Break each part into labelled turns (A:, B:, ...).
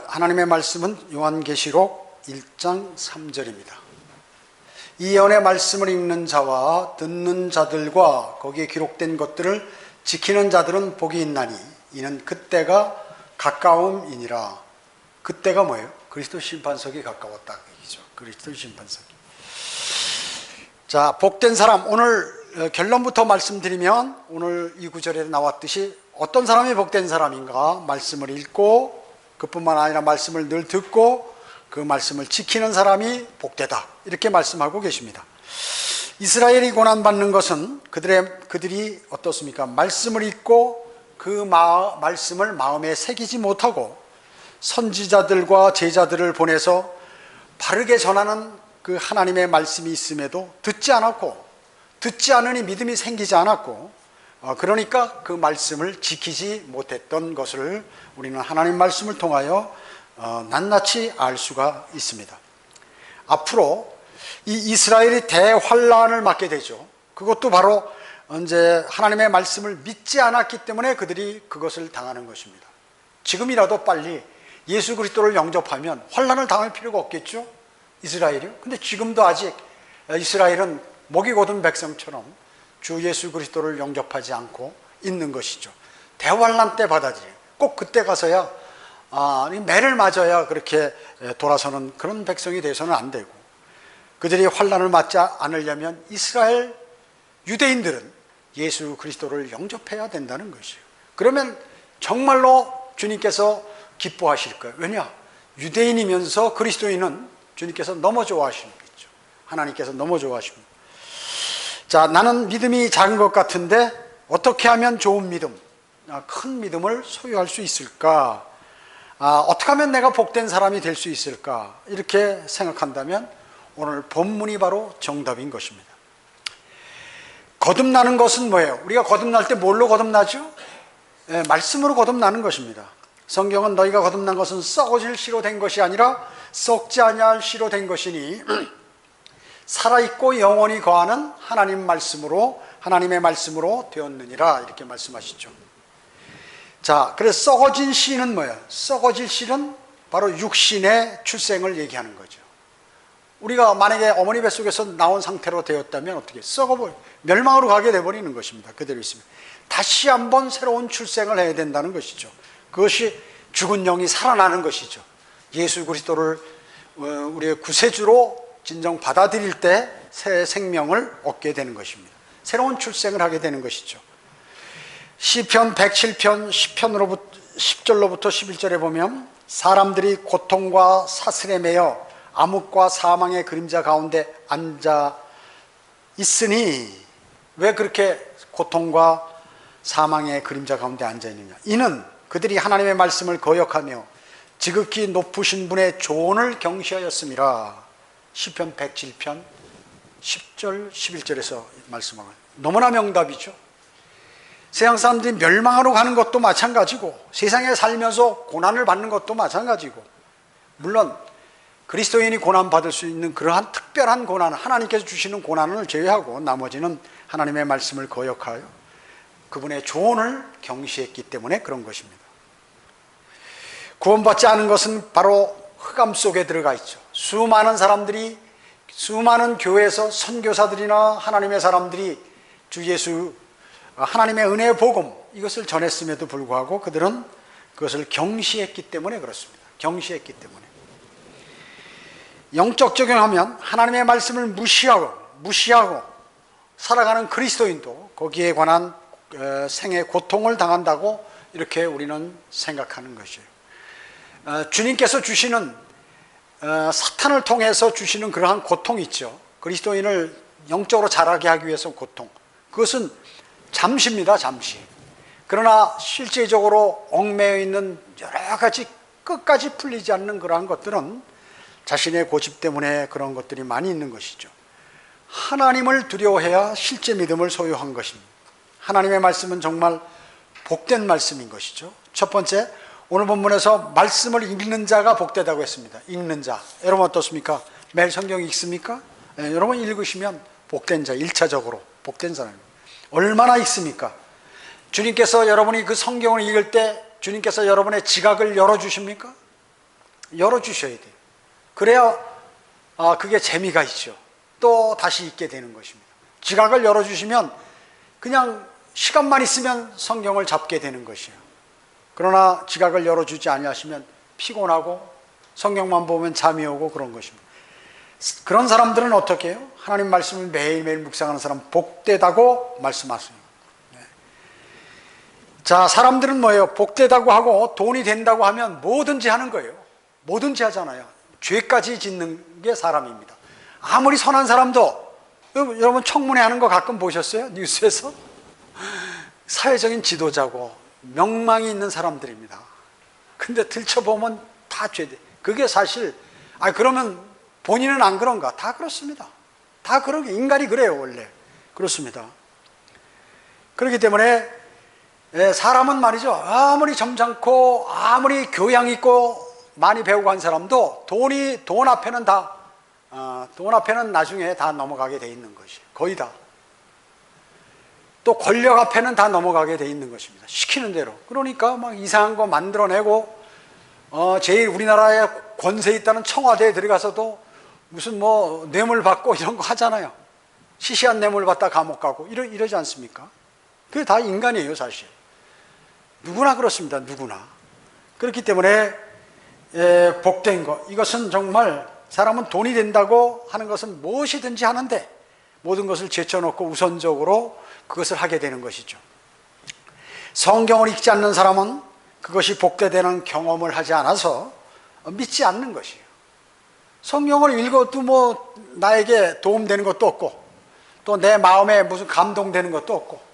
A: 하나님의 말씀은 요한계시록 1장 3절입니다. 이 예언의 말씀을 읽는 자와 듣는 자들과 거기에 기록된 것들을 지키는 자들은 복이 있나니 이는 그때가 가까움이니라. 그때가 뭐예요? 그리스도 심판석이 가까웠다 그 얘기죠. 그리스도 심판석이. 자, 복된 사람, 오늘 결론부터 말씀드리면 오늘 이 구절에 나왔듯이 어떤 사람이 복된 사람인가? 말씀을 읽고 그뿐만 아니라 말씀을 늘 듣고 그 말씀을 지키는 사람이 복되다, 이렇게 말씀하고 계십니다. 이스라엘이 고난받는 것은 그들이 어떻습니까? 말씀을 읽고 그 말씀을 마음에 새기지 못하고 선지자들과 제자들을 보내서 바르게 전하는 그 하나님의 말씀이 있음에도 듣지 않았고, 듣지 않으니 믿음이 생기지 않았고, 그러니까 그 말씀을 지키지 못했던 것을 우리는 하나님 말씀을 통하여 낱낱이 알 수가 있습니다. 앞으로 이 이스라엘이 대환란을 맞게 되죠. 그것도 바로 이제 하나님의 말씀을 믿지 않았기 때문에 그들이 그것을 당하는 것입니다. 지금이라도 빨리 예수 그리스도를 영접하면 환란을 당할 필요가 없겠죠, 이스라엘이요. 근데 지금도 아직 이스라엘은 목이 곧은 백성처럼 주 예수 그리스도를 영접하지 않고 있는 것이죠. 대환란 때 받아들여요. 꼭 그때 가서야 매를 맞아야 그렇게 돌아서는 그런 백성이 돼서는 안 되고, 그들이 환란을 맞지 않으려면 이스라엘 유대인들은 예수 그리스도를 영접해야 된다는 것이에요. 그러면 정말로 주님께서 기뻐하실 거예요. 왜냐? 유대인이면서 그리스도인은 주님께서 너무 좋아하시는 거죠. 하나님께서 너무 좋아하십니다. 자, 나는 믿음이 작은 것 같은데 어떻게 하면 좋은 믿음, 큰 믿음을 소유할 수 있을까? 어떻게 하면 내가 복된 사람이 될 수 있을까? 이렇게 생각한다면 오늘 본문이 바로 정답인 것입니다. 거듭나는 것은 뭐예요? 우리가 거듭날 때 뭘로 거듭나죠? 말씀으로 거듭나는 것입니다. 성경은 너희가 거듭난 것은 썩어질 씨로 된 것이 아니라 썩지 아니할 씨로 된 것이니 살아있고 영원히 거하는 하나님의 말씀으로 되었느니라, 이렇게 말씀하시죠. 자, 그래서 썩어진 씨는 뭐예요? 썩어질 씨는 바로 육신의 출생을 얘기하는 거죠. 우리가 만약에 어머니 뱃속에서 나온 상태로 되었다면 어떻게 멸망으로 가게 돼버리는 것입니다. 그대로 있으면 다시 한번 새로운 출생을 해야 된다는 것이죠. 그것이 죽은 영이 살아나는 것이죠. 예수 그리스도를 우리의 구세주로 진정 받아들일 때 새 생명을 얻게 되는 것입니다. 새로운 출생을 하게 되는 것이죠. 시편 107편 10절로부터 11절에 보면 사람들이 고통과 사슬에 매여 암흑과 사망의 그림자 가운데 앉아 있으니, 왜 그렇게 고통과 사망의 그림자 가운데 앉아 있느냐? 이는 그들이 하나님의 말씀을 거역하며 지극히 높으신 분의 조언을 경시하였음이라. 시편 107편 10절 11절에서 말씀하고, 너무나 명답이죠. 세상 사람들이 멸망하러 가는 것도 마찬가지고 세상에 살면서 고난을 받는 것도 마찬가지고, 물론 그리스도인이 고난받을 수 있는 그러한 특별한 고난, 하나님께서 주시는 고난을 제외하고 나머지는 하나님의 말씀을 거역하여 그분의 조언을 경시했기 때문에 그런 것입니다. 구원받지 않은 것은 바로 흑암 속에 들어가 있죠. 수많은 사람들이, 수많은 교회에서 선교사들이나 하나님의 사람들이 주 예수, 하나님의 은혜의 복음, 이것을 전했음에도 불구하고 그들은 그것을 경시했기 때문에 그렇습니다. 경시했기 때문에. 영적 적용하면 하나님의 말씀을 무시하고 살아가는 그리스도인도 거기에 관한 생의 고통을 당한다고 이렇게 우리는 생각하는 것이에요. 주님께서 주시는, 사탄을 통해서 주시는 그러한 고통이 있죠. 그리스도인을 영적으로 자라게 하기 위해서 고통, 그것은 잠시입니다. 잠시. 그러나 실제적으로 얽매여 있는 여러 가지 끝까지 풀리지 않는 그러한 것들은 자신의 고집 때문에 그런 것들이 많이 있는 것이죠. 하나님을 두려워해야 실제 믿음을 소유한 것입니다. 하나님의 말씀은 정말 복된 말씀인 것이죠. 첫 번째, 오늘 본문에서 말씀을 읽는 자가 복되다고 했습니다. 읽는 자, 여러분 어떻습니까? 매일 성경 읽습니까? 여러분 읽으시면 복된 자, 1차적으로 복된 사람입니다. 얼마나 읽습니까? 주님께서 여러분이 그 성경을 읽을 때 주님께서 여러분의 지각을 열어주십니까? 열어주셔야 돼요. 그래야 그게 재미가 있죠. 또 다시 읽게 되는 것입니다. 지각을 열어주시면 그냥 시간만 있으면 성경을 잡게 되는 것이에요. 그러나 지각을 열어주지 아니하시면 피곤하고 성경만 보면 잠이 오고 그런 것입니다. 그런 사람들은 어떻게 해요? 하나님 말씀을 매일매일 묵상하는 사람 복되다고 말씀하세요. 자, 사람들은 뭐예요? 복되다고 하고 돈이 된다고 하면 뭐든지 하는 거예요. 뭐든지 하잖아요. 죄까지 짓는 게 사람입니다. 아무리 선한 사람도, 여러분 청문회 하는 거 가끔 보셨어요? 뉴스에서? 사회적인 지도자고 명망이 있는 사람들입니다. 근데 들춰보면 다 죄돼. 그게 사실, 그러면 본인은 안 그런가? 다 그렇습니다. 다 그러게. 인간이 그래요, 원래. 그렇습니다. 그렇기 때문에 사람은 말이죠. 아무리 점잖고 아무리 교양 있고 많이 배우고 한 사람도 돈 앞에는 나중에 다 넘어가게 돼 있는 것이 거의 다. 또 권력 앞에는 다 넘어가게 돼 있는 것입니다. 시키는 대로. 그러니까 막 이상한 거 만들어내고 제일 우리나라에 권세 있다는 청와대에 들어가서도 무슨 뭐 뇌물 받고 이런 거 하잖아요. 시시한 뇌물 받다 감옥 가고 이러지 않습니까? 그게 다 인간이에요, 사실. 누구나 그렇습니다. 누구나. 그렇기 때문에 복된 것, 이것은 정말 사람은 돈이 된다고 하는 것은 무엇이든지 하는데 모든 것을 제쳐놓고 우선적으로 그것을 하게 되는 것이죠. 성경을 읽지 않는 사람은 그것이 복되되는 경험을 하지 않아서 믿지 않는 것이에요. 성경을 읽어도 뭐 나에게 도움되는 것도 없고 또 내 마음에 무슨 감동되는 것도 없고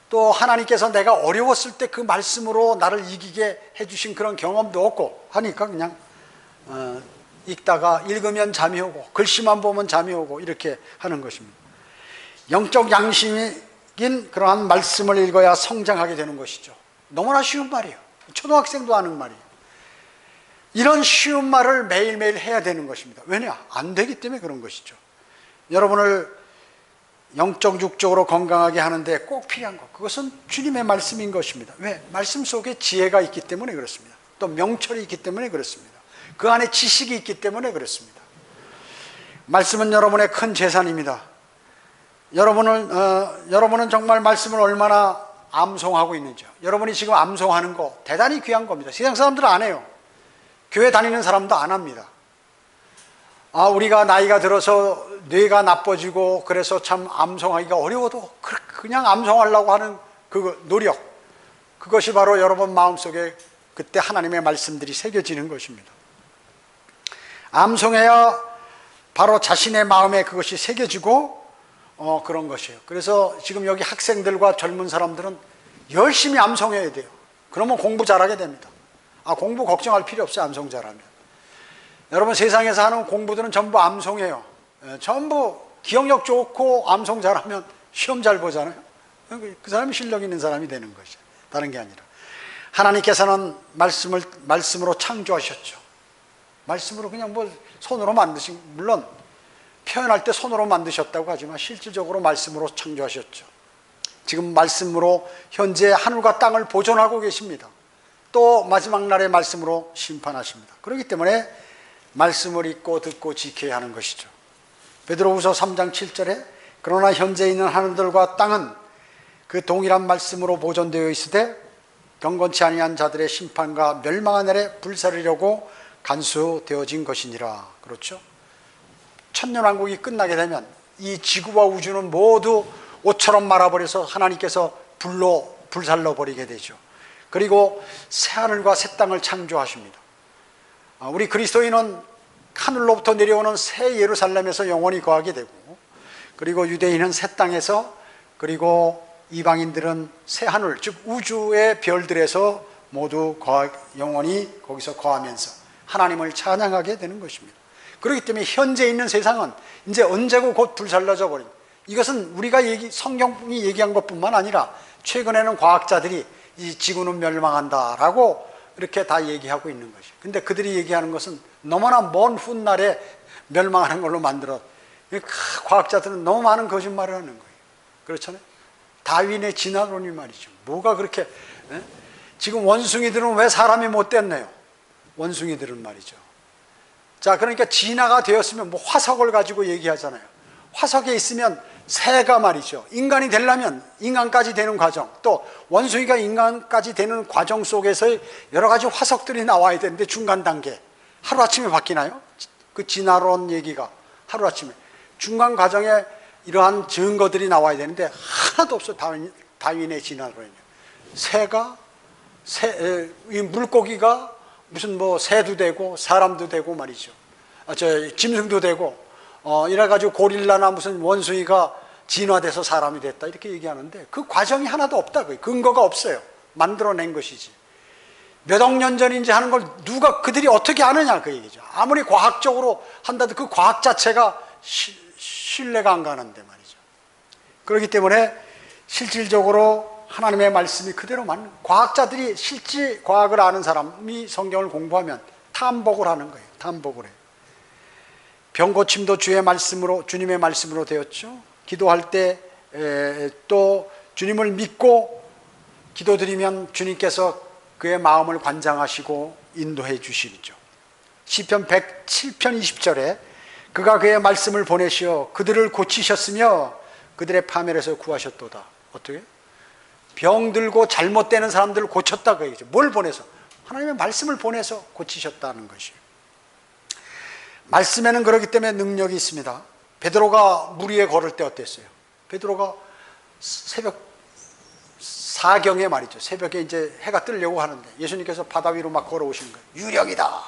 A: 또 하나님께서 내가 어려웠을 때 그 말씀으로 나를 이기게 해주신 그런 경험도 없고 하니까 그냥 읽으면 잠이 오고 글씨만 보면 잠이 오고 이렇게 하는 것입니다. 영적 양심인 그러한 말씀을 읽어야 성장하게 되는 것이죠. 너무나 쉬운 말이에요. 초등학생도 하는 말이에요. 이런 쉬운 말을 매일매일 해야 되는 것입니다. 왜냐? 안 되기 때문에 그런 것이죠. 여러분을 영적 육적으로 건강하게 하는데 꼭 필요한 것, 그것은 주님의 말씀인 것입니다. 왜? 말씀 속에 지혜가 있기 때문에 그렇습니다. 또 명철이 있기 때문에 그렇습니다. 그 안에 지식이 있기 때문에 그렇습니다. 말씀은 여러분의 큰 재산입니다. 여러분은 정말 말씀을 얼마나 암송하고 있는지요. 여러분이 지금 암송하는 거 대단히 귀한 겁니다. 세상 사람들은 안 해요. 교회 다니는 사람도 안 합니다. 우리가 나이가 들어서 뇌가 나빠지고 그래서 참 암송하기가 어려워도 그냥 암송하려고 하는 그 노력, 그것이 바로 여러분 마음속에 그때 하나님의 말씀들이 새겨지는 것입니다. 암송해야 바로 자신의 마음에 그것이 새겨지고 그런 것이에요. 그래서 지금 여기 학생들과 젊은 사람들은 열심히 암송해야 돼요. 그러면 공부 잘하게 됩니다. 공부 걱정할 필요 없어요. 암송 잘하면. 여러분 세상에서 하는 공부들은 전부 암송해요. 전부 기억력 좋고 암송 잘하면 시험 잘 보잖아요. 그 사람이 실력 있는 사람이 되는 것이죠. 다른 게 아니라 하나님께서는 말씀으로 창조하셨죠. 말씀으로 그냥 뭐 손으로 만드신, 물론 표현할 때 손으로 만드셨다고 하지만 실질적으로 말씀으로 창조하셨죠. 지금 말씀으로 현재 하늘과 땅을 보존하고 계십니다. 또 마지막 날의 말씀으로 심판하십니다. 그렇기 때문에 말씀을 읽고 듣고 지켜야 하는 것이죠. 베드로후서 3장 7절에 그러나 현재 있는 하늘들과 땅은 그 동일한 말씀으로 보존되어 있으되 경건치 아니한 자들의 심판과 멸망한 날에 불사르려고 간수되어진 것이니라. 그렇죠? 천년왕국이 끝나게 되면 이 지구와 우주는 모두 옷처럼 말아버려서 하나님께서 불로 불살러 버리게 되죠. 그리고 새하늘과 새 땅을 창조하십니다. 우리 그리스도인은 하늘로부터 내려오는 새 예루살렘에서 영원히 거하게 되고, 그리고 유대인은 새 땅에서, 그리고 이방인들은 새 하늘, 즉 우주의 별들에서 모두 영원히 거기서 거하면서 하나님을 찬양하게 되는 것입니다. 그렇기 때문에 현재 있는 세상은 이제 언제고 곧 불살라져 버린, 이것은 우리가 성경이 얘기한 것뿐만 아니라 최근에는 과학자들이 이 지구는 멸망한다라고 이렇게 다 얘기하고 있는 것이에요. 근데 그들이 얘기하는 것은 너무나 먼 훗날에 멸망하는 걸로 만들어. 과학자들은 너무 많은 거짓말을 하는 거예요. 그렇잖아요. 다윈의 진화론이 말이죠. 뭐가 그렇게 지금 원숭이들은 왜 사람이 못 됐네요? 원숭이들은 말이죠. 자, 그러니까 진화가 되었으면 뭐 화석을 가지고 얘기하잖아요. 화석에 있으면 새가 말이죠. 인간이 되려면 인간까지 되는 과정, 또 원숭이가 인간까지 되는 과정 속에서의 여러 가지 화석들이 나와야 되는데 중간 단계. 하루아침에 바뀌나요? 그 진화론 얘기가 하루아침에. 중간 과정에 이러한 증거들이 나와야 되는데 하나도 없어. 다윈의 진화론이요. 이 물고기가 무슨 뭐 새도 되고 사람도 되고 말이죠. 짐승도 되고 이래가지고 고릴라나 무슨 원숭이가 진화돼서 사람이 됐다 이렇게 얘기하는데 그 과정이 하나도 없다. 근거가 없어요. 만들어낸 것이지. 몇 억 년 전인지 하는 걸 누가 그들이 어떻게 아느냐 그 얘기죠. 아무리 과학적으로 한다도 그 과학 자체가 신뢰가 안 가는데 말이죠. 그렇기 때문에 실질적으로 하나님의 말씀이 그대로만 과학자들이 실제 과학을 아는 사람이 성경을 공부하면 탐복을 하는 거예요. 탐복을 해요. 병고침도 주님의 말씀으로 되었죠. 기도할 때 또 주님을 믿고 기도드리면 주님께서 그의 마음을 관장하시고 인도해 주시죠. 시편 107편 20절에 그가 그의 말씀을 보내시어 그들을 고치셨으며 그들의 파멸에서 구하셨도다. 어떻게? 병들고 잘못되는 사람들을 고쳤다 그 얘기죠. 뭘 보내서? 하나님의 말씀을 보내서 고치셨다는 것이에요. 말씀에는 그렇기 때문에 능력이 있습니다. 베드로가 물 위에 걸을 때 어땠어요? 베드로가 새벽 4경에 말이죠. 새벽에 이제 해가 뜨려고 하는데 예수님께서 바다 위로 막 걸어오시는 거예요. 유령이다.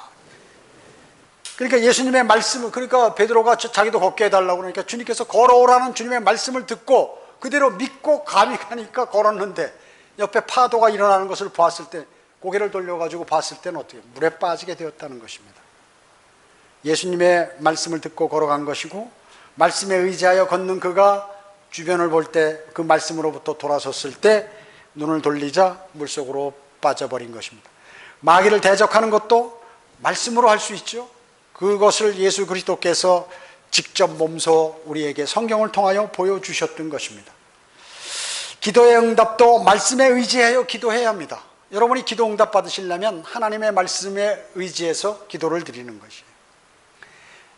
A: 그러니까 예수님의 말씀을, 그러니까 베드로가 자기도 걷게 해달라고 그러니까 주님께서 걸어오라는 주님의 말씀을 듣고 그대로 믿고 감히 가니까 걸었는데 옆에 파도가 일어나는 것을 보았을 때 고개를 돌려가지고 봤을 때는 어떻게? 물에 빠지게 되었다는 것입니다. 예수님의 말씀을 듣고 걸어간 것이고 말씀에 의지하여 걷는 그가 주변을 볼 때 그 말씀으로부터 돌아섰을 때 눈을 돌리자 물속으로 빠져버린 것입니다. 마귀를 대적하는 것도 말씀으로 할 수 있죠. 그것을 예수 그리스도께서 직접 몸소 우리에게 성경을 통하여 보여주셨던 것입니다. 기도의 응답도 말씀에 의지하여 기도해야 합니다. 여러분이 기도 응답 받으시려면 하나님의 말씀에 의지해서 기도를 드리는 것이에요.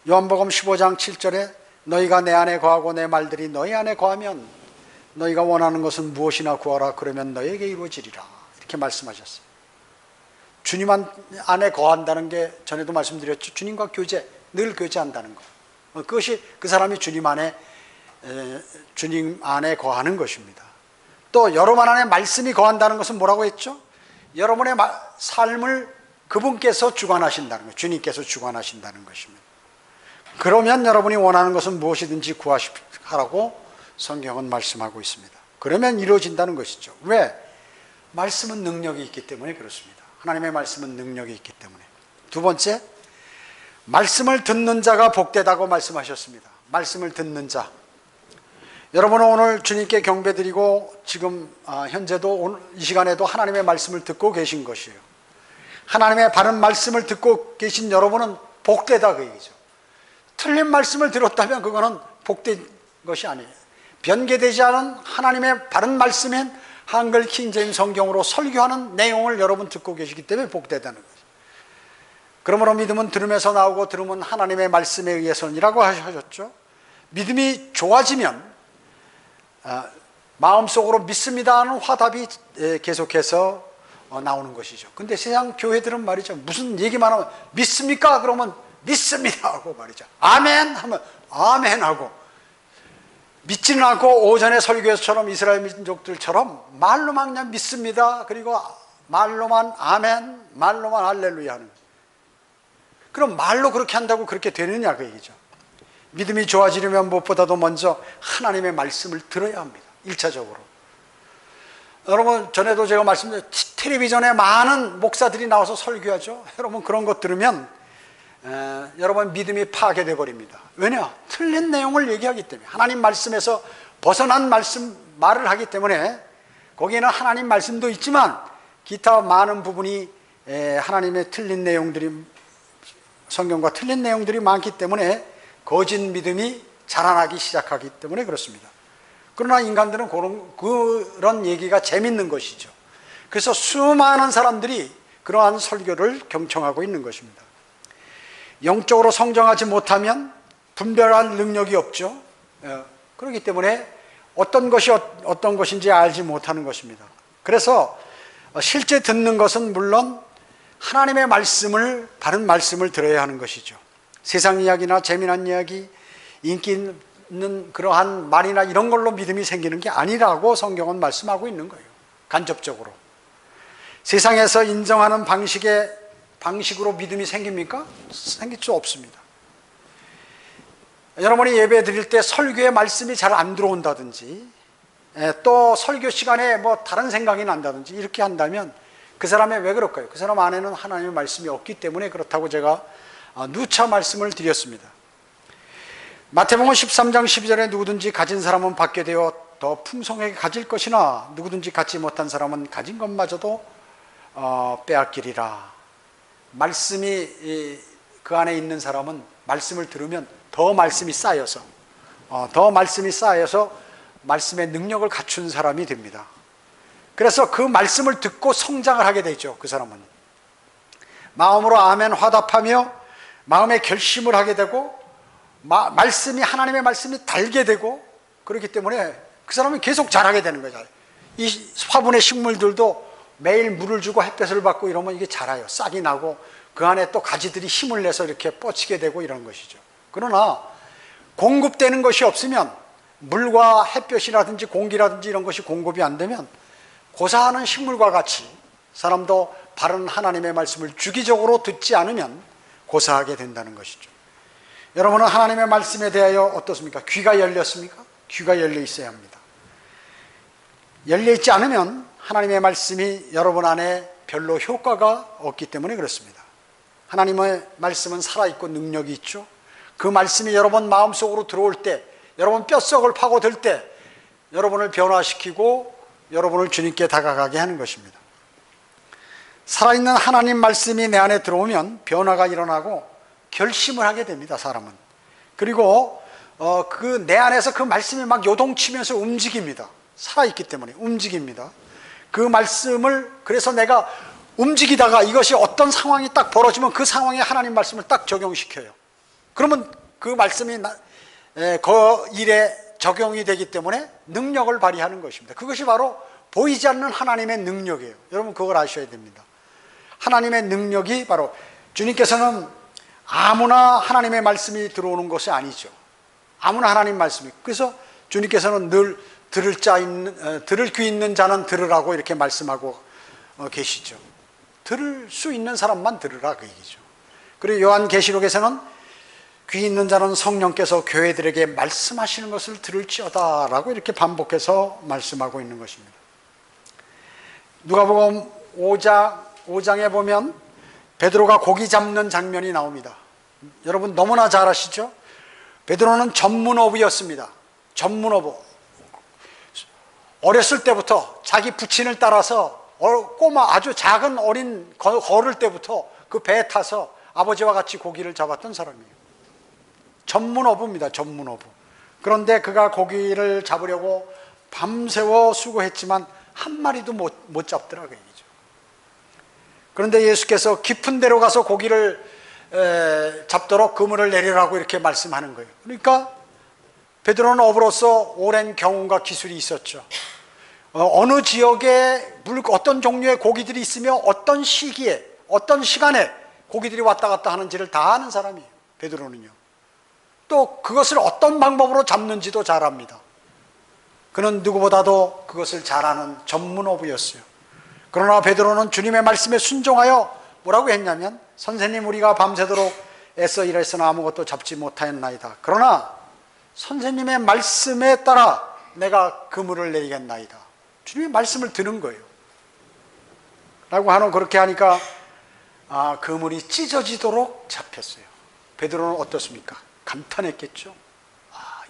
A: 요한복음 15장 7절에 너희가 내 안에 거하고 내 말들이 너희 안에 거하면 너희가 원하는 것은 무엇이나 구하라 그러면 너희에게 이루어지리라 이렇게 말씀하셨어요. 주님 안에 거한다는 게 전에도 말씀드렸죠. 주님과 늘 교제한다는 것. 그것이 그 사람이 주님 안에 거하는 것입니다. 또 여러분 안에 말씀이 거한다는 것은 뭐라고 했죠? 여러분의 삶을 그분께서 주관하신다는 것, 주님께서 주관하신다는 것입니다. 그러면 여러분이 원하는 것은 무엇이든지 구하라고 성경은 말씀하고 있습니다. 그러면 이루어진다는 것이죠. 왜? 말씀은 능력이 있기 때문에 그렇습니다. 하나님의 말씀은 능력이 있기 때문에. 두 번째, 말씀을 듣는 자가 복되다고 말씀하셨습니다. 말씀을 듣는 자. 여러분은 오늘 주님께 경배드리고 지금 현재도 오늘 이 시간에도 하나님의 말씀을 듣고 계신 것이에요. 하나님의 바른 말씀을 듣고 계신 여러분은 복되다 그 얘기죠. 틀린 말씀을 들었다면 그거는 복된 것이 아니에요. 변개되지 않은 하나님의 바른 말씀인 한글 킹제임 성경으로 설교하는 내용을 여러분 듣고 계시기 때문에 복되다는 거죠. 그러므로 믿음은 들음에서 나오고 들음은 하나님의 말씀에 의해서니라고 하셨죠. 믿음이 좋아지면 마음속으로 믿습니다 하는 화답이 계속해서 나오는 것이죠. 근데 세상 교회들은 말이죠. 무슨 얘기만 하면 믿습니까? 그러면 믿습니다 하고 말이죠. 아멘 하면 아멘 하고, 믿지는 않고 오전에 설교에서처럼 이스라엘 민족들처럼 말로만 그냥 믿습니다. 그리고 말로만 아멘, 말로만 할렐루야 하는. 그럼 말로 그렇게 한다고 그렇게 되느냐 그 얘기죠. 믿음이 좋아지려면 무엇보다도 먼저 하나님의 말씀을 들어야 합니다. 1차적으로. 여러분 전에도 제가 말씀드린 텔레비전에 많은 목사들이 나와서 설교하죠. 여러분 그런 것 들으면 여러분 믿음이 파괴돼 버립니다. 왜냐? 틀린 내용을 얘기하기 때문에, 하나님 말씀에서 벗어난 말을 하기 때문에. 거기에는 하나님 말씀도 있지만 기타 많은 부분이 하나님의 틀린 내용들이, 성경과 틀린 내용들이 많기 때문에 거짓 믿음이 자라나기 시작하기 때문에 그렇습니다. 그러나 인간들은 그런 얘기가 재밌는 것이죠. 그래서 수많은 사람들이 그러한 설교를 경청하고 있는 것입니다. 영적으로 성장하지 못하면 분별할 능력이 없죠. 그렇기 때문에 어떤 것이 어떤 것인지 알지 못하는 것입니다. 그래서 실제 듣는 것은 물론 하나님의 말씀을, 바른 말씀을 들어야 하는 것이죠. 세상 이야기나 재미난 이야기, 인기 있는 그러한 말이나 이런 걸로 믿음이 생기는 게 아니라고 성경은 말씀하고 있는 거예요. 간접적으로. 세상에서 인정하는 방식으로 믿음이 생깁니까? 생길 수 없습니다. 여러분이 예배 드릴 때 설교의 말씀이 잘 안 들어온다든지, 또 설교 시간에 뭐 다른 생각이 난다든지 이렇게 한다면 그 사람이 왜 그럴까요? 그 사람 안에는 하나님의 말씀이 없기 때문에 그렇다고 제가 누차 말씀을 드렸습니다. 마태복음 13장 12절에 누구든지 가진 사람은 받게 되어 더 풍성하게 가질 것이나 누구든지 갖지 못한 사람은 가진 것마저도 빼앗기리라. 말씀이 그 안에 있는 사람은 말씀을 들으면 더 말씀이 쌓여서 말씀의 능력을 갖춘 사람이 됩니다. 그래서 그 말씀을 듣고 성장을 하게 되죠. 그 사람은 마음으로 아멘 화답하며 마음의 결심을 하게 되고 하나님의 말씀이 달게 되고, 그렇기 때문에 그 사람은 계속 자라게 되는 거죠. 이 화분의 식물들도 매일 물을 주고 햇볕을 받고 이러면 이게 자라요. 싹이 나고 그 안에 또 가지들이 힘을 내서 이렇게 뻗치게 되고 이런 것이죠. 그러나 공급되는 것이 없으면, 물과 햇볕이라든지 공기라든지 이런 것이 공급이 안 되면 고사하는 식물과 같이 사람도 바른 하나님의 말씀을 주기적으로 듣지 않으면 고사하게 된다는 것이죠. 여러분은 하나님의 말씀에 대하여 어떻습니까? 귀가 열렸습니까? 귀가 열려 있어야 합니다. 열려 있지 않으면 하나님의 말씀이 여러분 안에 별로 효과가 없기 때문에 그렇습니다. 하나님의 말씀은 살아있고 능력이 있죠. 그 말씀이 여러분 마음속으로 들어올 때, 여러분 뼛속을 파고들 때 여러분을 변화시키고 여러분을 주님께 다가가게 하는 것입니다. 살아있는 하나님 말씀이 내 안에 들어오면 변화가 일어나고 결심을 하게 됩니다, 사람은. 그리고 그 내 안에서 그 말씀이 막 요동치면서 움직입니다. 살아있기 때문에 움직입니다. 그 말씀을, 그래서 내가 움직이다가 이것이 어떤 상황이 딱 벌어지면 그 상황에 하나님 말씀을 딱 적용시켜요. 그러면 그 말씀이 그 일에 적용이 되기 때문에 능력을 발휘하는 것입니다. 그것이 바로 보이지 않는 하나님의 능력이에요. 여러분 그걸 아셔야 됩니다. 하나님의 능력이 바로, 주님께서는 아무나 하나님의 말씀이 들어오는 것이 아니죠. 아무나 하나님 말씀이. 그래서 주님께서는 늘 들을 귀 있는 자는 들으라고 이렇게 말씀하고 계시죠. 들을 수 있는 사람만 들으라 그 얘기죠. 그리고 요한계시록에서는 귀 있는 자는 성령께서 교회들에게 말씀하시는 것을 들을지어다 라고 이렇게 반복해서 말씀하고 있는 것입니다. 누가복음 5장에 보면 베드로가 고기 잡는 장면이 나옵니다. 여러분 너무나 잘 아시죠? 베드로는 전문어부였습니다. 전문어부. 어렸을 때부터 자기 부친을 따라서 꼬마 아주 작은 어린 걸을 때부터 그 배에 타서 아버지와 같이 고기를 잡았던 사람이에요. 전문어부입니다. 전문어부. 그런데 그가 고기를 잡으려고 밤새워 수고했지만 한 마리도 못 잡더라 그 얘기죠. 그런데 예수께서 깊은 데로 가서 고기를 잡도록 그물을 내리라고 이렇게 말씀하는 거예요. 그러니까 베드로는 어부로서 오랜 경험과 기술이 있었죠. 어느 지역에 어떤 종류의 고기들이 있으며 어떤 시기에 어떤 시간에 고기들이 왔다 갔다 하는지를 다 아는 사람이에요. 베드로는요. 또 그것을 어떤 방법으로 잡는지도 잘 압니다. 그는 누구보다도 그것을 잘 아는 전문어부였어요. 그러나 베드로는 주님의 말씀에 순종하여 뭐라고 했냐면, 선생님 우리가 밤새도록 애써 일했으나 아무것도 잡지 못하였나이다. 그러나 선생님의 말씀에 따라 내가 그물을 내리겠나이다. 주님의 말씀을 드는 거예요. 라고 하는, 그렇게 하니까 그물이 찢어지도록 잡혔어요. 베드로는 어떻습니까? 감탄했겠죠.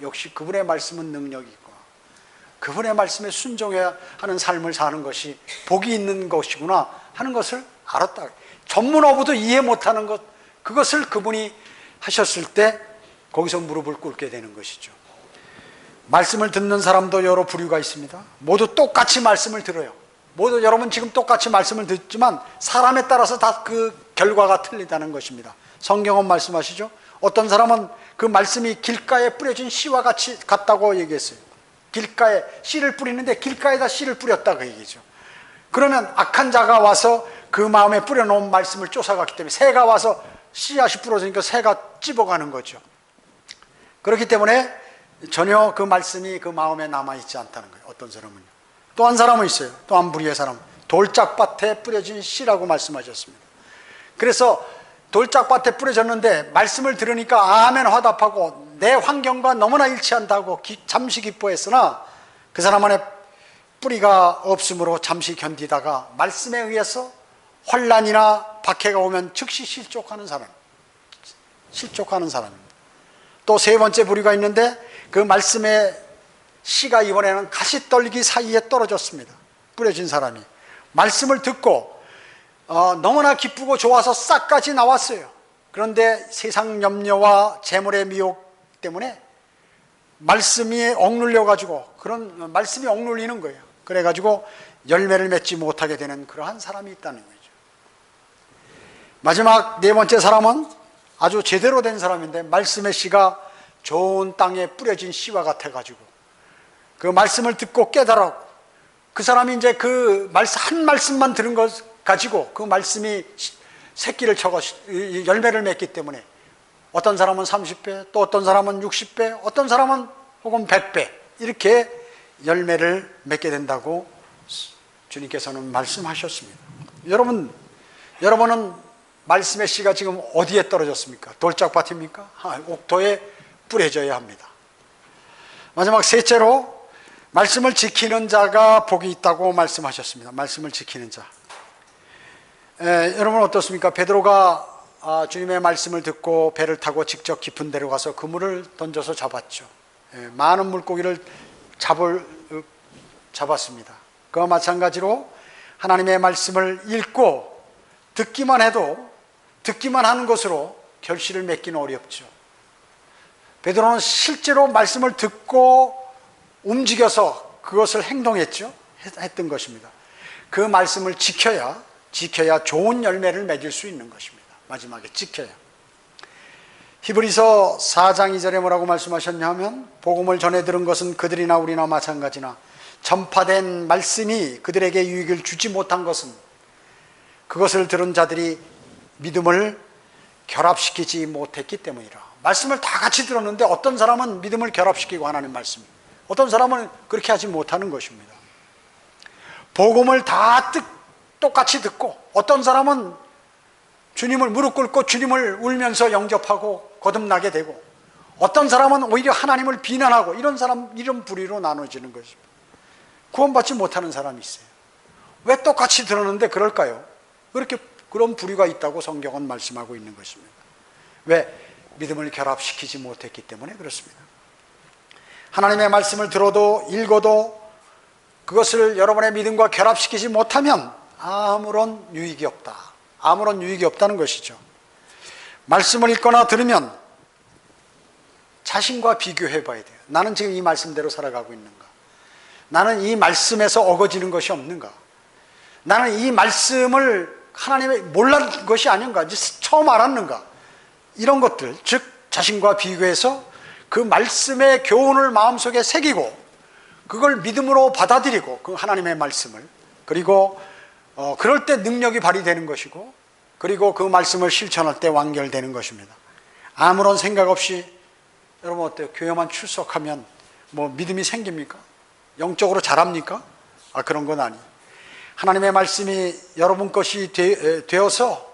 A: 역시 그분의 말씀은 능력이 있구나. 그분의 말씀에 순종해야 하는 삶을 사는 것이 복이 있는 것이구나 하는 것을 알았다. 전문어부도 이해 못하는 것, 그것을 그분이 하셨을 때 거기서 무릎을 꿇게 되는 것이죠. 말씀을 듣는 사람도 여러 부류가 있습니다. 모두 똑같이 말씀을 들어요. 모두 여러분 지금 똑같이 말씀을 듣지만 사람에 따라서 다 그 결과가 틀리다는 것입니다. 성경은 말씀하시죠. 어떤 사람은 그 말씀이 길가에 뿌려진 씨와 같다고 얘기했어요. 길가에 씨를 뿌리는데 길가에다 씨를 뿌렸다 그 얘기죠. 그러면 악한 자가 와서 그 마음에 뿌려놓은 말씀을 쫓아갔기 때문에 새가 와서 씨앗이 부러지니까 새가 찝어가는 거죠. 그렇기 때문에 전혀 그 말씀이 그 마음에 남아있지 않다는 거예요. 어떤 사람은요. 또 한 사람은 있어요. 또 한 부류의 사람. 돌짝밭에 뿌려진 씨라고 말씀하셨습니다. 그래서 돌짝밭에 뿌려졌는데 말씀을 들으니까 아멘 화답하고 내 환경과 너무나 일치한다고 잠시 기뻐했으나 그 사람 안에 뿌리가 없으므로 잠시 견디다가 말씀에 의해서 환난이나 박해가 오면 즉시 실족하는 사람입니다. 또 세 번째 부류가 있는데 그 말씀의 씨가 이번에는 가시떨기 사이에 떨어졌습니다. 뿌려진 사람이 말씀을 듣고 너무나 기쁘고 좋아서 싹까지 나왔어요. 그런데 세상 염려와 재물의 미혹 때문에 말씀이 억눌려 가지고 그런 말씀이 억눌리는 거예요. 그래 가지고 열매를 맺지 못하게 되는 그러한 사람이 있다는 거죠. 마지막 네 번째 사람은 아주 제대로 된 사람인데 말씀의 씨가 좋은 땅에 뿌려진 씨와 같아 가지고 그 말씀을 듣고 깨달았고 그 사람이 이제 그 한 말씀만 들은 것 가지고 그 말씀이 새끼를 쳐서 열매를 맺기 때문에 어떤 사람은 30배, 또 어떤 사람은 60배, 어떤 사람은 혹은 100배 이렇게 열매를 맺게 된다고 주님께서는 말씀하셨습니다. 여러분은 말씀의 씨가 지금 어디에 떨어졌습니까? 돌짝밭입니까? 옥토에 뿌려져야 합니다. 마지막 셋째로 말씀을 지키는 자가 복이 있다고 말씀하셨습니다. 말씀을 지키는 자. 여러분 어떻습니까? 베드로가 주님의 말씀을 듣고 배를 타고 직접 깊은 데로 가서 그물을 던져서 잡았죠. 많은 물고기를 잡았습니다. 그와 마찬가지로 하나님의 말씀을 읽고 듣기만 하는 것으로 결실을 맺기는 어렵죠. 베드로는 실제로 말씀을 듣고 움직여서 그것을 했던 것입니다. 그 말씀을 지켜야 좋은 열매를 맺을 수 있는 것입니다. 마지막에 지켜야. 히브리서 4장 2절에 뭐라고 말씀하셨냐면 복음을 전해 들은 것은 그들이나 우리나 마찬가지나 전파된 말씀이 그들에게 유익을 주지 못한 것은 그것을 들은 자들이 믿음을 결합시키지 못했기 때문이라. 말씀을 다 같이 들었는데 어떤 사람은 믿음을 결합시키고 하나님 말씀, 어떤 사람은 그렇게 하지 못하는 것입니다. 복음을 다 똑같이 듣고 어떤 사람은 주님을 무릎 꿇고 주님을 울면서 영접하고 거듭나게 되고 어떤 사람은 오히려 하나님을 비난하고 이런 부류로 나눠지는 것입니다. 구원받지 못하는 사람이 있어요. 왜 똑같이 들었는데 그럴까요? 그런 부류가 있다고 성경은 말씀하고 있는 것입니다. 왜? 믿음을 결합시키지 못했기 때문에 그렇습니다. 하나님의 말씀을 들어도 읽어도 그것을 여러분의 믿음과 결합시키지 못하면 아무런 유익이 없다는 것이죠. 말씀을 읽거나 들으면 자신과 비교해 봐야 돼요. 나는 지금 이 말씀대로 살아가고 있는가? 나는 이 말씀에서 어거지는 것이 없는가? 나는 이 말씀을 하나님의 몰랐던 것이 아닌가? 처음 알았는가? 이런 것들, 즉 자신과 비교해서 그 말씀의 교훈을 마음속에 새기고 그걸 믿음으로 받아들이고 그 하나님의 말씀을 그리고 그럴 때 능력이 발휘되는 것이고 그리고 그 말씀을 실천할 때 완결되는 것입니다. 아무런 생각 없이 여러분 어때요? 교회만 출석하면 뭐 믿음이 생깁니까? 영적으로 자랍니까? 그런 건 아니에요. 하나님의 말씀이 여러분 것이 되어서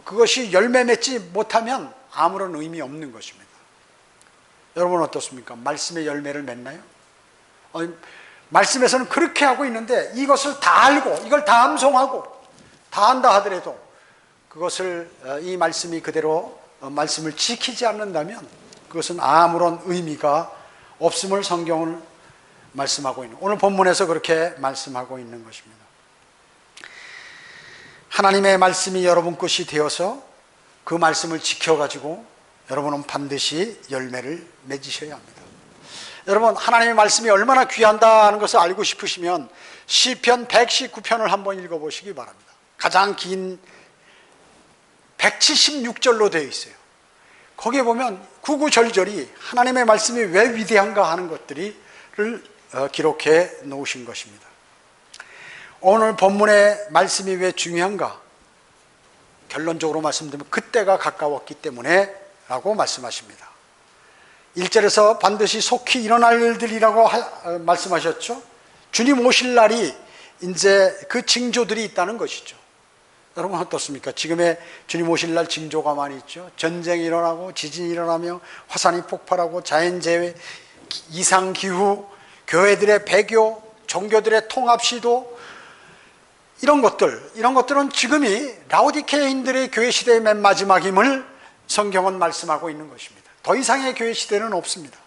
A: 그것이 열매 맺지 못하면 아무런 의미 없는 것입니다. 여러분 어떻습니까? 말씀의 열매를 맺나요? 말씀에서는 그렇게 하고 있는데 이것을 다 알고 이걸 다 암송하고 다 안다 하더라도 그것을 이 말씀이 그대로 말씀을 지키지 않는다면 그것은 아무런 의미가 없음을 성경은 말씀하고 있는, 오늘 본문에서 그렇게 말씀하고 있는 것입니다. 하나님의 말씀이 여러분 것이 되어서 그 말씀을 지켜가지고 여러분은 반드시 열매를 맺으셔야 합니다. 여러분, 하나님의 말씀이 얼마나 귀한다는 것을 알고 싶으시면 시편 119편을 한번 읽어보시기 바랍니다. 가장 긴 176절로 되어 있어요. 거기에 보면 구구절절이 하나님의 말씀이 왜 위대한가 하는 것들을 기록해 놓으신 것입니다. 오늘 본문의 말씀이 왜 중요한가? 결론적으로 말씀드리면 그때가 가까웠기 때문에 라고 말씀하십니다. 1절에서 반드시 속히 일어날 일들이라고 말씀하셨죠. 주님 오실 날이 이제 그 징조들이 있다는 것이죠. 여러분 어떻습니까? 지금의 주님 오실 날 징조가 많이 있죠. 전쟁이 일어나고 지진이 일어나며 화산이 폭발하고 자연재해, 이상기후, 교회들의 배교, 종교들의 통합시도, 이런 것들은 지금이 라오디케인들의 교회 시대의 맨 마지막임을 성경은 말씀하고 있는 것입니다. 더 이상의 교회 시대는 없습니다.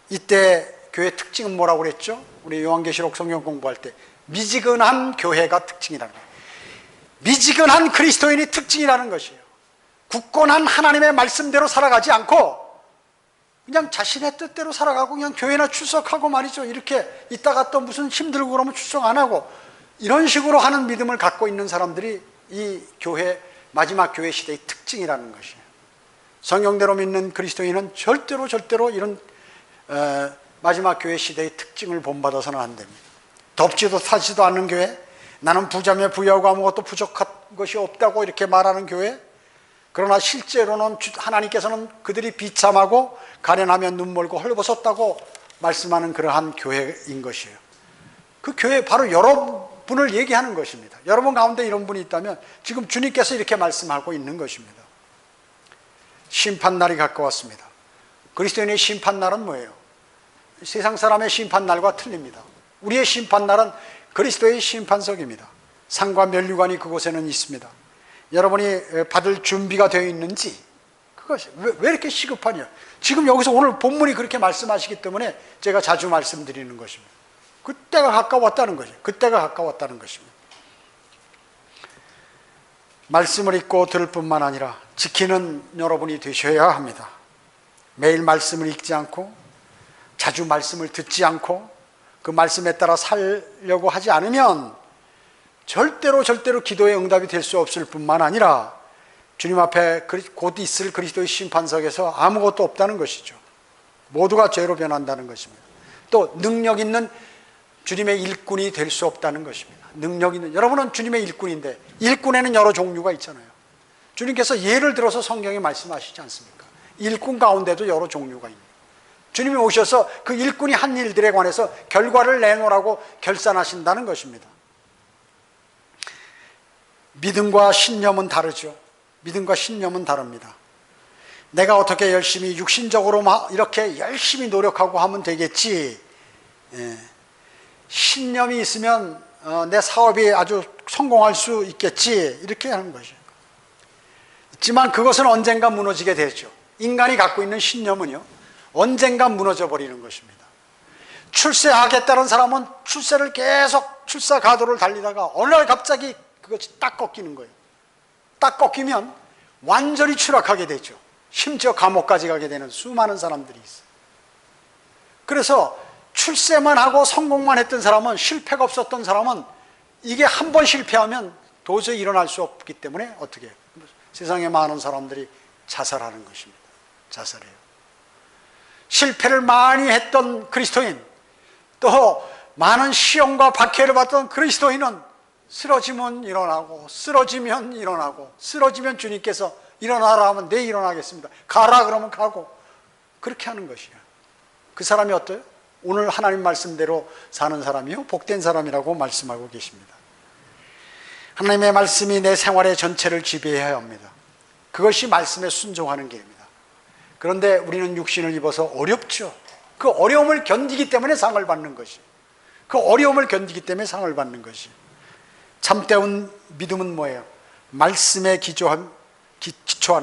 A: 이때 교회 특징은 뭐라고 그랬죠? 우리 요한계시록 성경 공부할 때 미지근한 교회가 특징이라는 거예요. 미지근한 그리스도인이 특징이라는 것이에요. 굳건한 하나님의 말씀대로 살아가지 않고 그냥 자신의 뜻대로 살아가고 그냥 교회나 출석하고 말이죠. 이렇게 있다가 또 무슨 힘들고 그러면 출석 안 하고 이런 식으로 하는 믿음을 갖고 있는 사람들이 이 교회, 마지막 교회 시대의 특징이라는 것이에요. 성경대로 믿는 그리스도인은 절대로 이런 마지막 교회 시대의 특징을 본받아서는 안 됩니다. 덥지도 타지도 않는 교회, 나는 부자며 부유하고 아무것도 부족한 것이 없다고 이렇게 말하는 교회, 그러나 실제로는 하나님께서는 그들이 비참하고 가련하며 눈멀고 헐벗었다고 말씀하는 그러한 교회인 것이에요. 그 교회 바로 여러분을 얘기하는 것입니다. 여러분 가운데 이런 분이 있다면 지금 주님께서 이렇게 말씀하고 있는 것입니다. 심판날이 가까웠습니다. 그리스도인의 심판날은 뭐예요? 세상 사람의 심판날과 틀립니다. 우리의 심판날은 그리스도의 심판석입니다. 상과 면류관이 그곳에는 있습니다. 여러분이 받을 준비가 되어 있는지, 그것이 왜 이렇게 시급하냐? 지금 여기서 오늘 본문이 그렇게 말씀하시기 때문에 제가 자주 말씀드리는 것입니다. 그때가 가까웠다는 것이에요. 그때가 가까웠다는 것입니다. 말씀을 읽고 들을 뿐만 아니라 지키는 여러분이 되셔야 합니다. 매일 말씀을 읽지 않고 자주 말씀을 듣지 않고 그 말씀에 따라 살려고 하지 않으면 절대로 기도의 응답이 될 수 없을 뿐만 아니라 주님 앞에 곧 있을 그리스도의 심판석에서 아무것도 없다는 것이죠. 모두가 죄로 변한다는 것입니다. 또 능력 있는 주님의 일꾼이 될 수 없다는 것입니다. 능력 있는, 여러분은 주님의 일꾼인데 일꾼에는 여러 종류가 있잖아요. 주님께서 예를 들어서 성경에 말씀하시지 않습니까? 일꾼 가운데도 여러 종류가 있는, 주님이 오셔서 그 일꾼이 한 일들에 관해서 결과를 내놓으라고 결산하신다는 것입니다. 믿음과 신념은 다르죠. 믿음과 신념은 다릅니다. 내가 어떻게 열심히 육신적으로 이렇게 열심히 노력하고 하면 되겠지, 신념이 있으면 내 사업이 아주 성공할 수 있겠지, 이렇게 하는 것이죠. 하지만 그것은 언젠가 무너지게 되죠. 인간이 갖고 있는 신념은요, 언젠가 무너져 버리는 것입니다. 출세하겠다는 사람은 출세를 계속 출사 가도를 달리다가 어느 날 갑자기 그것이 딱 꺾이는 거예요. 딱 꺾이면 완전히 추락하게 되죠. 심지어 감옥까지 가게 되는 수많은 사람들이 있어요. 그래서 출세만 하고 성공만 했던 사람은, 실패가 없었던 사람은 이게 한 번 실패하면 도저히 일어날 수 없기 때문에 어떻게 해요? 세상에 많은 사람들이 자살하는 것입니다. 자살해요. 실패를 많이 했던 그리스도인, 또 많은 시험과 박해를 받던 그리스도인은 쓰러지면 일어나고, 쓰러지면 일어나고, 쓰러지면 주님께서 일어나라 하면 네, 일어나겠습니다. 가라 그러면 가고, 그렇게 하는 것이에요. 그 사람이 어때요? 오늘 하나님 말씀대로 사는 사람이요, 복된 사람이라고 말씀하고 계십니다. 하나님의 말씀이 내 생활의 전체를 지배해야 합니다. 그것이 말씀에 순종하는 길입니다. 그런데 우리는 육신을 입어서 어렵죠. 그 어려움을 견디기 때문에 상을 받는 것이, 그 어려움을 견디기 때문에 상을 받는 것이. 참되운 믿음은 뭐예요? 말씀에 기초하는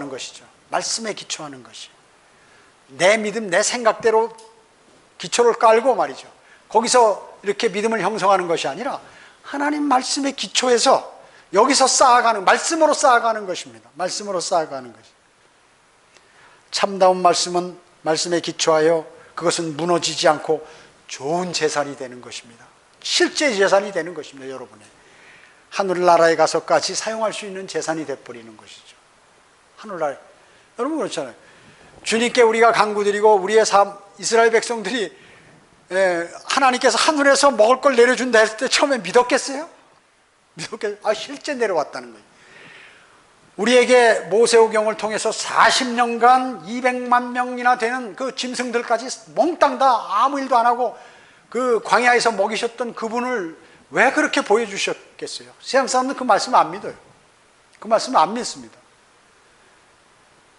A: 것이죠. 말씀에 기초하는 것이. 내 믿음, 내 생각대로 기초를 깔고 말이죠, 거기서 이렇게 믿음을 형성하는 것이 아니라 하나님 말씀의 기초에서 여기서 쌓아가는, 말씀으로 쌓아가는 것입니다. 말씀으로 쌓아가는 것이. 참다운 말씀은 말씀에 기초하여 그것은 무너지지 않고 좋은 재산이 되는 것입니다. 실제 재산이 되는 것입니다. 여러분의 하늘나라에 가서까지 사용할 수 있는 재산이 되어버리는 것이죠. 하늘나라에. 여러분 그렇잖아요. 주님께 우리가 간구드리고 우리의 삶, 이스라엘 백성들이 하나님께서 하늘에서 먹을 걸 내려준다 했을 때 처음에 믿었겠어요? 실제 내려왔다는 거예요. 우리에게 모세오경을 통해서 40년간 200만 명이나 되는 그 짐승들까지 몽땅 다 아무 일도 안 하고 그 광야에서 먹이셨던 그분을 왜 그렇게 보여주셨겠어요? 세상 사람들은 그 말씀을 안 믿어요. 그 말씀을 안 믿습니다.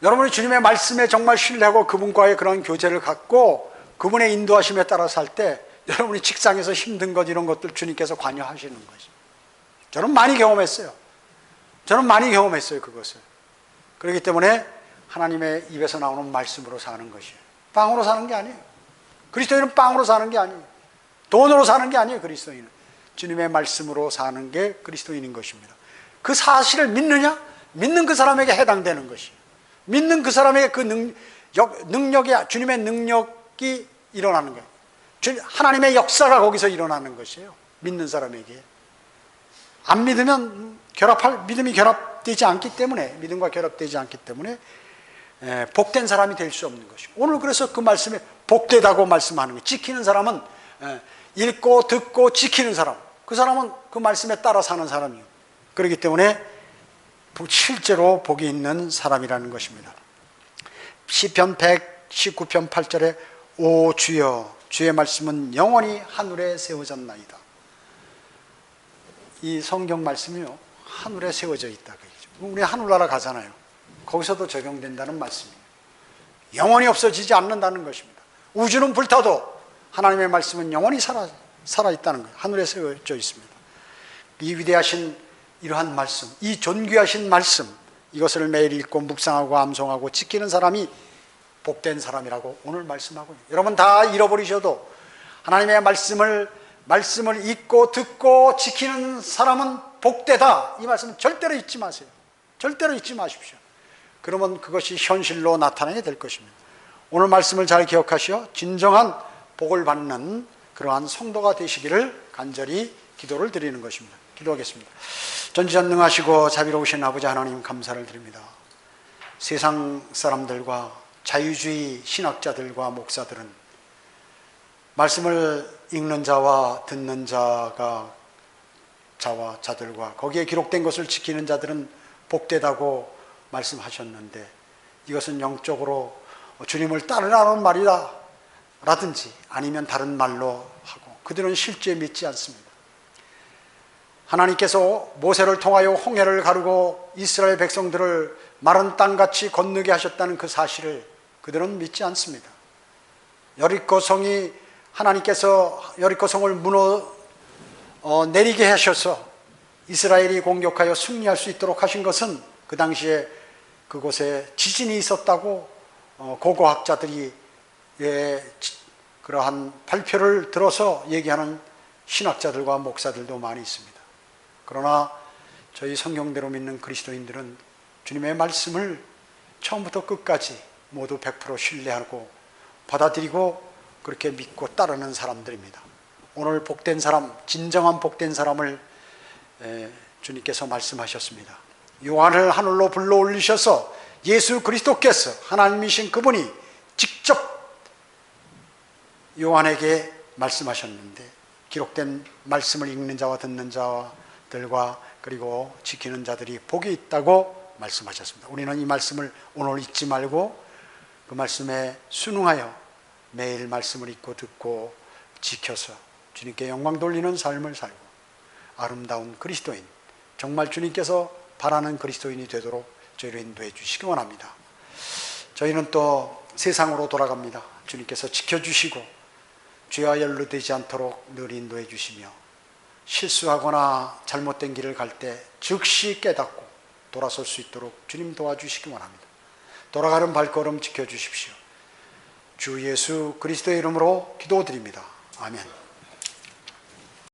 A: 여러분이 주님의 말씀에 정말 신뢰하고 그분과의 그런 교제를 갖고 그분의 인도하심에 따라 살 때 여러분이 직장에서 힘든 것 이런 것들 주님께서 관여하시는 거죠. 저는 많이 경험했어요. 그것을. 그렇기 때문에 하나님의 입에서 나오는 말씀으로 사는 것이에요. 빵으로 사는 게 아니에요. 그리스도인은 빵으로 사는 게 아니에요. 돈으로 사는 게 아니에요. 그리스도인은 주님의 말씀으로 사는 게 그리스도인인 것입니다. 그 사실을 믿느냐? 믿는 그 사람에게 해당되는 것이에요. 믿는 그 사람에게 그 능력이, 주님의 능력이 일어나는 거예요. 하나님의 역사가 거기서 일어나는 것이에요. 믿는 사람에게. 안 믿으면 믿음이 결합되지 않기 때문에, 믿음과 결합되지 않기 때문에 복된 사람이 될 수 없는 것이고, 오늘 그래서 그 말씀에 복되다고 말씀하는 거예요. 지키는 사람은 읽고 듣고 지키는 사람, 그 사람은 그 말씀에 따라 사는 사람이에요. 그렇기 때문에 실제로 복이 있는 사람이라는 것입니다. 시편 119편 8절에 오 주여 주의 말씀은 영원히 하늘에 세워졌나이다. 이 성경 말씀이요, 하늘에 세워져 있다. 우리 하늘나라 가잖아요. 거기서도 적용된다는 말씀이에요. 영원히 없어지지 않는다는 것입니다. 우주는 불타도 하나님의 말씀은 영원히 살아있다는 거예요. 하늘에 세워져 있습니다. 이 위대하신 이러한 말씀, 이 존귀하신 말씀, 이것을 매일 읽고 묵상하고 암송하고 지키는 사람이 복된 사람이라고 오늘 말씀하고 있어요. 여러분 다 잃어버리셔도 하나님의 말씀을 읽고 듣고 지키는 사람은 복되다. 이 말씀은 절대로 잊지 마세요. 절대로 잊지 마십시오. 그러면 그것이 현실로 나타나게 될 것입니다. 오늘 말씀을 잘 기억하시어 진정한 복을 받는 그러한 성도가 되시기를 간절히 기도를 드리는 것입니다. 기도하겠습니다. 전지전능하시고 자비로우신 아버지 하나님 감사를 드립니다. 세상 사람들과 자유주의 신학자들과 목사들은 말씀을 읽는 자와 듣는 자들과 거기에 기록된 것을 지키는 자들은 복되다고 말씀하셨는데, 이것은 영적으로 주님을 따르라는 말이다 라든지 아니면 다른 말로 하고 그들은 실제 믿지 않습니다. 하나님께서 모세를 통하여 홍해를 가르고 이스라엘 백성들을 마른 땅같이 건너게 하셨다는 그 사실을 그들은 믿지 않습니다. 하나님께서 여리고성을 내리게 하셔서 이스라엘이 공격하여 승리할 수 있도록 하신 것은 그 당시에 그곳에 지진이 있었다고 고고학자들이 그러한 발표를 들어서 얘기하는 신학자들과 목사들도 많이 있습니다. 그러나 저희 성경대로 믿는 그리스도인들은 주님의 말씀을 처음부터 끝까지 모두 100% 신뢰하고 받아들이고 그렇게 믿고 따르는 사람들입니다. 오늘 복된 사람, 진정한 복된 사람을 주님께서 말씀하셨습니다. 요한을 하늘로 불러 올리셔서 예수 그리스도께서 하나님이신 그분이 직접 요한에게 말씀하셨는데, 기록된 말씀을 읽는 자와 듣는 자들과 그리고 지키는 자들이 복이 있다고 말씀하셨습니다. 우리는 이 말씀을 오늘 잊지 말고 그 말씀에 순응하여 매일 말씀을 읽고 듣고 지켜서 주님께 영광 돌리는 삶을 살고 아름다운 그리스도인, 정말 주님께서 바라는 그리스도인이 되도록 저희를 인도해 주시기 원합니다. 저희는 또 세상으로 돌아갑니다. 주님께서 지켜주시고 죄와 연루되지 않도록 늘 인도해 주시며, 실수하거나 잘못된 길을 갈 때 즉시 깨닫고 돌아설 수 있도록 주님 도와주시기 원합니다. 돌아가는 발걸음 지켜주십시오. 주 예수 그리스도의 이름으로 기도드립니다. 아멘.